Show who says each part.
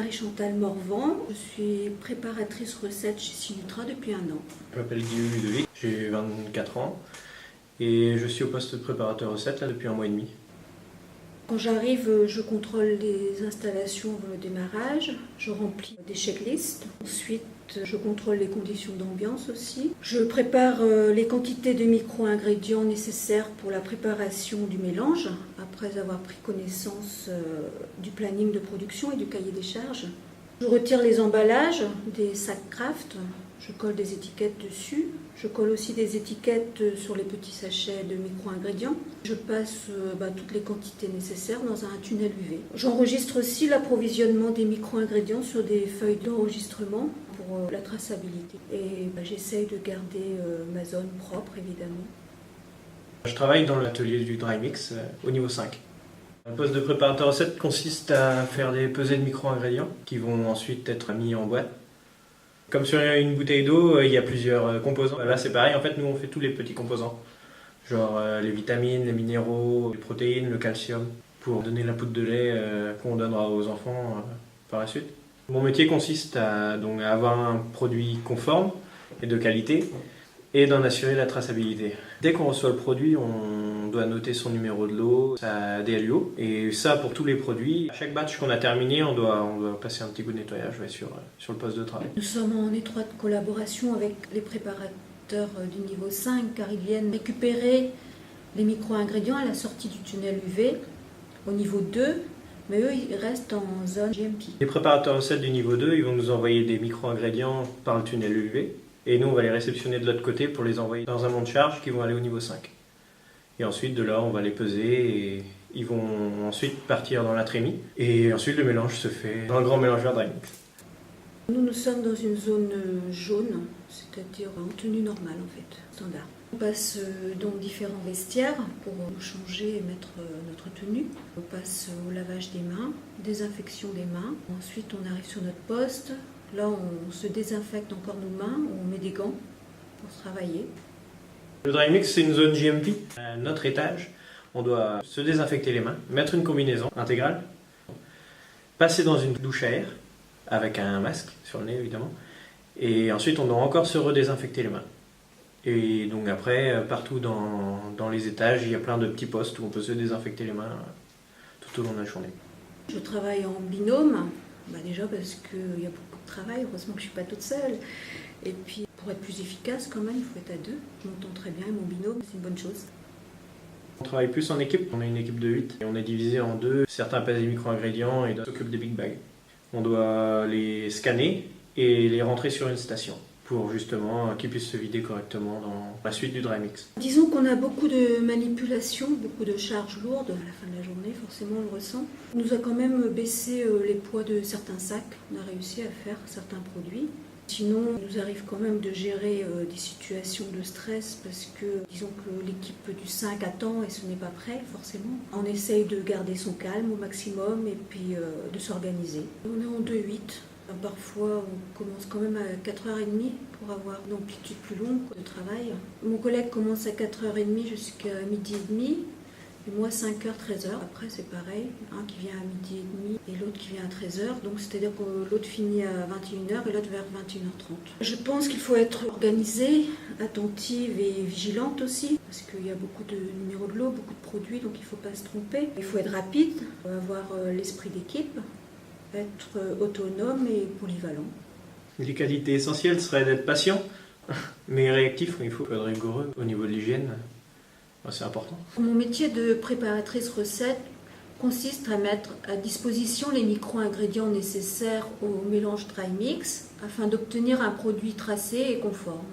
Speaker 1: Marie-Chantal Morvan, je suis préparatrice recette chez Sinutra depuis 1 an.
Speaker 2: Je m'appelle Guillaume Ludovic, j'ai 24 ans et je suis au poste de préparateur recette là, depuis 1 mois et demi.
Speaker 1: Quand j'arrive, je contrôle les installations avant le démarrage, je remplis des checklists. Ensuite, je contrôle les conditions d'ambiance aussi. Je prépare les quantités de micro-ingrédients nécessaires pour la préparation du mélange, après avoir pris connaissance du planning de production et du cahier des charges. Je retire les emballages des sacs craft, je colle des étiquettes dessus. Je colle aussi des étiquettes sur les petits sachets de micro-ingrédients. Je passe toutes les quantités nécessaires dans un tunnel UV. J'enregistre aussi l'approvisionnement des micro-ingrédients sur des feuilles d'enregistrement pour la traçabilité. Et j'essaye de garder ma zone propre, évidemment.
Speaker 2: Je travaille dans l'atelier du dry mix au niveau 5. Le poste de préparateur recette consiste à faire des pesées de micro-ingrédients qui vont ensuite être mis en boîte. Comme sur une bouteille d'eau, il y a plusieurs composants. Là, c'est pareil, en fait, nous, on fait tous les petits composants. Genre les vitamines, les minéraux, les protéines, le calcium, pour donner la poudre de lait qu'on donnera aux enfants par la suite. Mon métier consiste à avoir un produit conforme et de qualité et d'en assurer la traçabilité. Dès qu'on reçoit le produit, on doit noter son numéro de lot, sa DLUO, et ça pour tous les produits. À chaque batch qu'on a terminé, on doit passer un petit coup de nettoyage sur le poste de travail.
Speaker 1: Nous sommes en étroite collaboration avec les préparateurs du niveau 5 car ils viennent récupérer les micro-ingrédients à la sortie du tunnel UV au niveau 2, mais eux ils restent en zone GMP.
Speaker 2: Les préparateurs recettes du niveau 2, ils vont nous envoyer des micro-ingrédients par le tunnel UV. Et nous, on va les réceptionner de l'autre côté pour les envoyer dans un monte-charge qui vont aller au niveau 5. Et ensuite, de là, on va les peser et ils vont ensuite partir dans la trémie. Et ensuite, le mélange se fait dans le grand mélangeur dry mix.
Speaker 1: Nous sommes dans une zone jaune, c'est-à-dire en tenue normale en fait, standard. On passe dans différents vestiaires pour nous changer et mettre notre tenue. On passe au lavage des mains, désinfection des mains. Ensuite, on arrive sur notre poste. Là, on se désinfecte encore nos mains, on met des gants pour travailler.
Speaker 2: Le dry mix, c'est une zone GMP. À notre étage, on doit se désinfecter les mains, mettre une combinaison intégrale, passer dans une douche à air, avec un masque sur le nez évidemment, et ensuite on doit encore se redésinfecter les mains. Et donc après, partout dans les étages, il y a plein de petits postes où on peut se désinfecter les mains tout au long de la journée.
Speaker 1: Je travaille en binôme, déjà parce qu'il y a beaucoup de travail, heureusement que je ne suis pas toute seule. Et puis pour être plus efficace quand même, il faut être à 2. Je m'entends très bien avec mon binôme, c'est une bonne chose.
Speaker 2: On travaille plus en équipe, on a une équipe de 8 et on est divisé en 2. Certains pèsent les micro-ingrédients et d'autres s'occupent des big bags. On doit les scanner et les rentrer sur une station pour justement qu'ils puissent se vider correctement dans la suite du dry mix.
Speaker 1: Disons qu'on a beaucoup de manipulations, beaucoup de charges lourdes. À la fin de la journée, forcément, on le ressent. On nous a quand même baissé les poids de certains sacs. On a réussi à faire certains produits. Sinon, il nous arrive quand même de gérer des situations de stress parce que, disons que l'équipe du 5 attend et ce n'est pas prêt, forcément. On essaye de garder son calme au maximum et puis de s'organiser. On est en 2-8. Parfois, on commence quand même à 4h30 pour avoir une amplitude plus longue de travail. Mon collègue commence à 4h30 jusqu'à 12h30 et moi 5h, 13h. Après, c'est pareil, un qui vient à 12h30 et l'autre qui vient à 13h. Donc, c'est-à-dire que l'autre finit à 21h et l'autre vers 21h30. Je pense qu'il faut être organisé, attentive et vigilante aussi parce qu'il y a beaucoup de numéros de lot, beaucoup de produits, donc il ne faut pas se tromper. Il faut être rapide, avoir l'esprit d'équipe, être autonome et polyvalent.
Speaker 2: Les qualités essentielles seraient d'être patient, mais réactif. Il faut être rigoureux au niveau de l'hygiène, c'est important.
Speaker 1: Mon métier de préparatrice recette consiste à mettre à disposition les micro-ingrédients nécessaires au mélange dry mix afin d'obtenir un produit tracé et conforme.